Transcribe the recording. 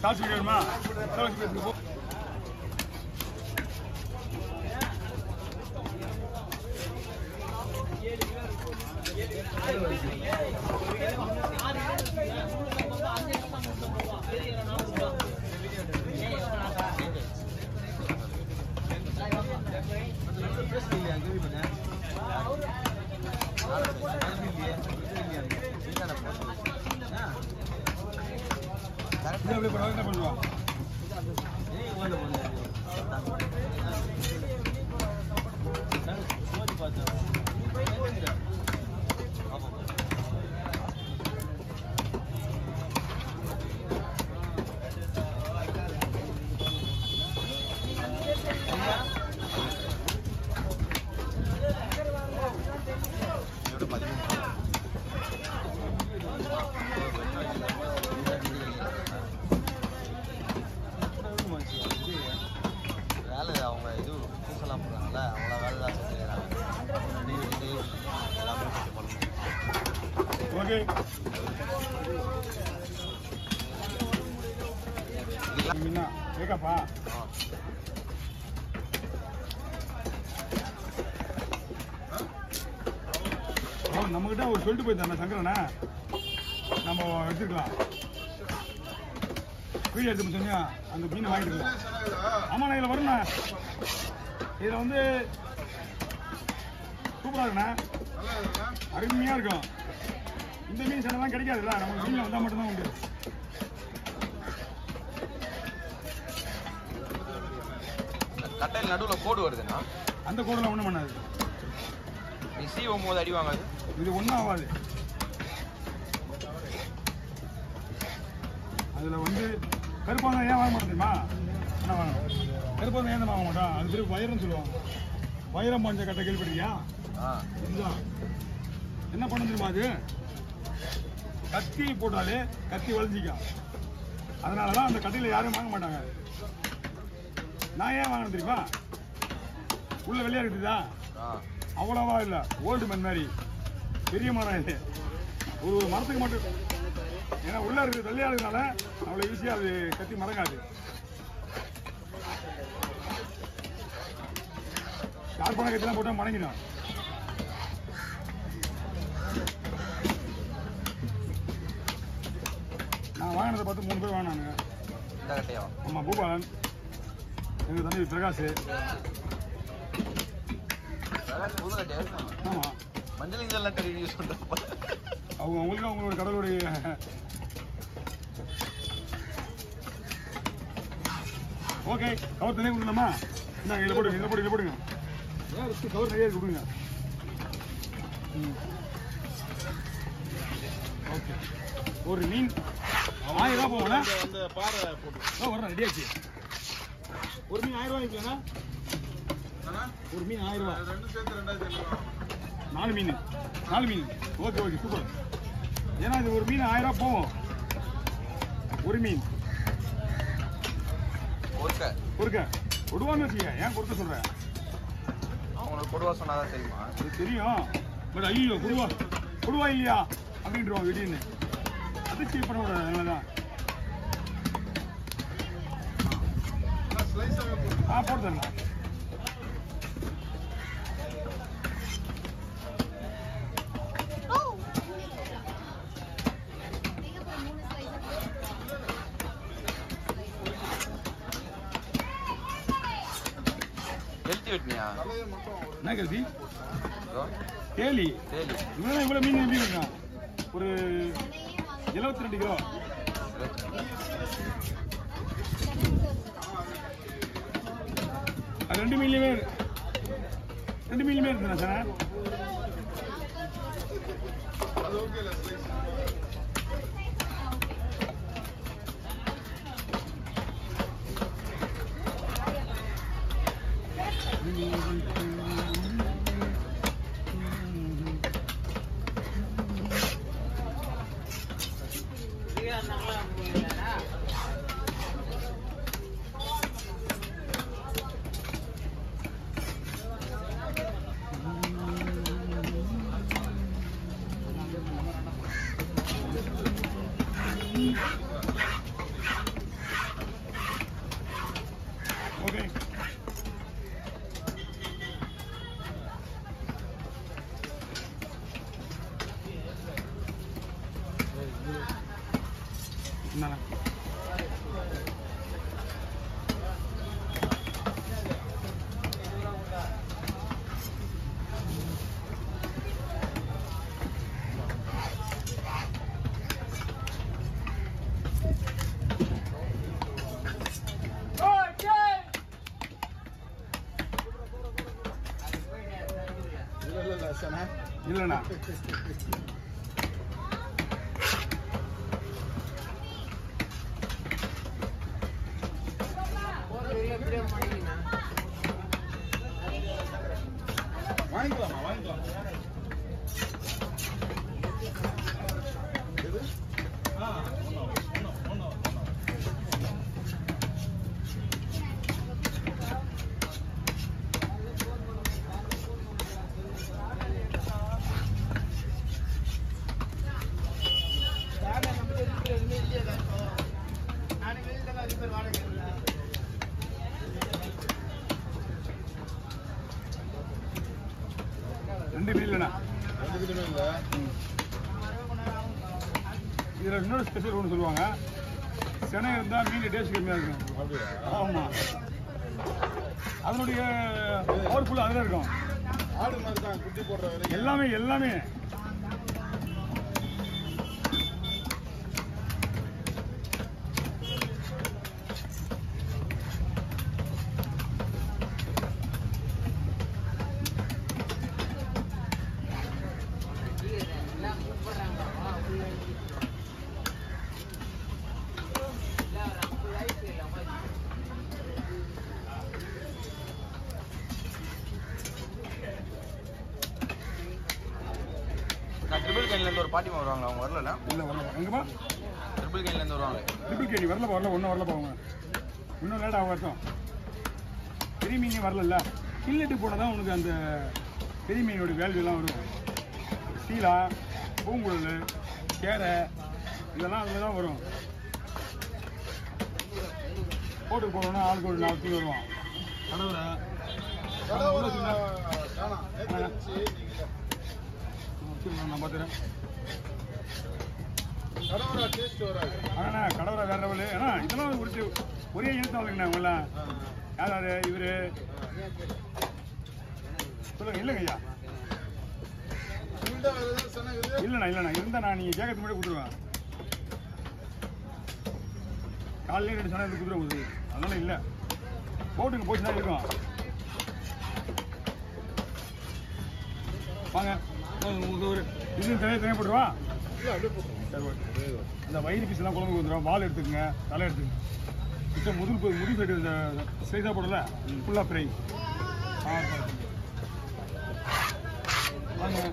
சாட்சி வேணுமா? போ. என்ன பண்ணுவா? கேக்கப்பா நம்ம கிட்ட ஒரு சொல்லிட்டு போயிருந்தாங்க சங்கரனா, நம்ம எடுத்துக்கலாம். வீடியோ எடுத்து சொன்னியா அந்த மீனை வாங்கிட்டு. ஆமா நான் இதில் வரும்ண்ணா. இதில் வந்து சூப்பராக இருக்குண்ணா, அருமையாக இருக்கும். இந்த மீன் சனெல்லாம் கிடைக்காதுல்ல, நம்ம மீனில் வந்தால் மட்டும்தான் உண்டு. கட்டையில் நடுவில் கோடு வருதுண்ணா, அந்த கோடெல்லாம் ஒன்றும் பண்ணாது. நீ சீவும் போது அடி வாங்காது. இது ஒன்றும் ஆகாது. அதில் வந்து கருப்பாந்தான் ஏன் வாங்க மாட்டேன் தெரியுமா? என்ன வாங்க கருப்பாந்தான் ஏன் வாங்க மாட்டான்? அது பேர் வைரம்னு சொல்லுவாங்க. வைரம் பாஞ்ச கட்டை கேள்விப்பட்டிருக்கியா? இதுதான் என்ன பண்ண தெரியுமா? அது கத்தி போட்டாலே கத்தி வளைஞ்சிக்கும். அதனால தான் அந்த கட்டையில் யாரும் வாங்க மாட்டாங்க. நான் ஏன் வாங்கணும் தெரியுமா? உள்ள வெளியா இருக்குதா? அவ்வளவா இல்ல, ஓல்டு மண் மாதிரி பெரிய மரம். இது ஒரு மரத்துக்கு மட்டும், ஏன்னா உள்ள இருக்கு வெள்ளையா இருக்கிறதுனால அவ்வளவு ஈஸியா அது கத்தி மறங்காது. ஷார்ப்பான கத்திலாம் போட்டா மடங்கிடும். நான் வாங்கினதை பார்த்து 3 பேர் வாங்கினாங்க. ஆமா, பூபாலன், எங்க தம்பி பிரகாஷ். ஆமா, மஞ்சள் இஞ்செல்லாம் கறி யூஸ் பண்றப்ப அவங்களுக்கு அவங்களோட கடவுளுடைய ஓகே. கவர் தனியாக கொடுக்கலாமா? இந்தாங்க, இதில் போடுங்க, இதில் போடுங்க, போடுங்க. ஏன் ரிஸ்க்கு, கவர் நிறைய கொடுங்க. ஓகே, ஒரு மீன் 1000 ரூபா போவோண்ணா. வர்றேன், ரெடியாச்சு. ஒரு மீன் 1000 ரூபாய் இருக்குல்லண்ணா. ஒரு மீன் 1000 ரூபா. 4 மீன். Okay okay, super. ஏன்னா இது ஒரு மீன் 1000 ரூபா போகும். ஒரு மீன் பொறுக்க கொடுவான்னு வச்சுக்க. ஏன் கொடுக்க சொல்றேன்? அவங்களுக்கு கொடுவா சொன்னாதான் தெரியுமா? அது தெரியும். பட் ஐயோ கொடுவா இல்லையா அப்படின்ட்டுருவாங்க திடீர்னு. அது சீப் பண்ண விடாது. அதனாலதான் போட்டு தரலாம். என்ன கருதி கேலி இவ்வளவு மீன் எப்படி இருக்கான்? ஒரு 72 கிலோ. அது 2 மீன்லயுமே இருக்குண்ணா சார். இல்லண்ணா வாங்கிக்கலாமா வாங்கிக்கலாம் ரெண்டு இல்லைண்ணா இதுல இன்னொரு ஸ்பெஷல் ஒன்று சொல்லுவாங்க சென்னை இருந்தால் மீன் டேஸ்ட் கம்மியாக இருக்கும் ஆமாம் அதனுடைய பவர்ஃபுல்லாக அதில் இருக்கும் ஆடு மாதிரி தான் குட்டி போடுற எல்லாமே எல்லாமே ட்ரிபிள் கேன்லேருந்து ஒரு பாட்டிமா வருவாங்க, அவங்க வரல? இல்லை வரல. எங்கப்பா? ட்ரிபிள் கேன்லேருந்து வருவாங்க. ட்ரிபிள் கேணி வரல ஒன்றும் வரல போவாங்க. இன்னும் லேட் ஆகும் வருஷம். பெரிய மீன் வரல. கில்லெட்டு போனால் தான் உனக்கு அந்த பெரிய மீனோட வேல்யூலாம் வரும். சீலா, பூங்குழல், கேரை இதெல்லாம் அதில் தான் வரும். போட்டு போனோன்னா ஆளுக்கு ஒரு 4 தூள் வருவான். நான் பார்த்துறேன். ஆனா கடவுரா வேற லெவலு. ஏன்னா இதெல்லாம் ஒரே எழுத்தாளுங்கண்ணா அவங்கெல்லாம். யாராரு இவரு சொல்லுங்க. இல்லைங்க ஐயா, இல்லைண்ணா இருந்தா நான் நீங்க கேட்கறதுக்கு முன்னாடி கொடுத்துருவேன். காலையிலே 2 சனம் குதிரை கொடுத்து அதனால இல்லை. போட்டுங்க போச்சு தான் இருக்கும். வாங்க ஒரு இது தனியாக போட்டுருவா. அந்த வயிறு பீஸ் எல்லாம் குழம்பு கொடுத்துருவோம். வால் எடுத்துக்கங்க, தலை எடுத்துக்கங்க. இப்போ முதுகு சைடு இந்த ஸ்லைஸாக போடல ஃபுல்லாக ஃப்ரை. வாங்க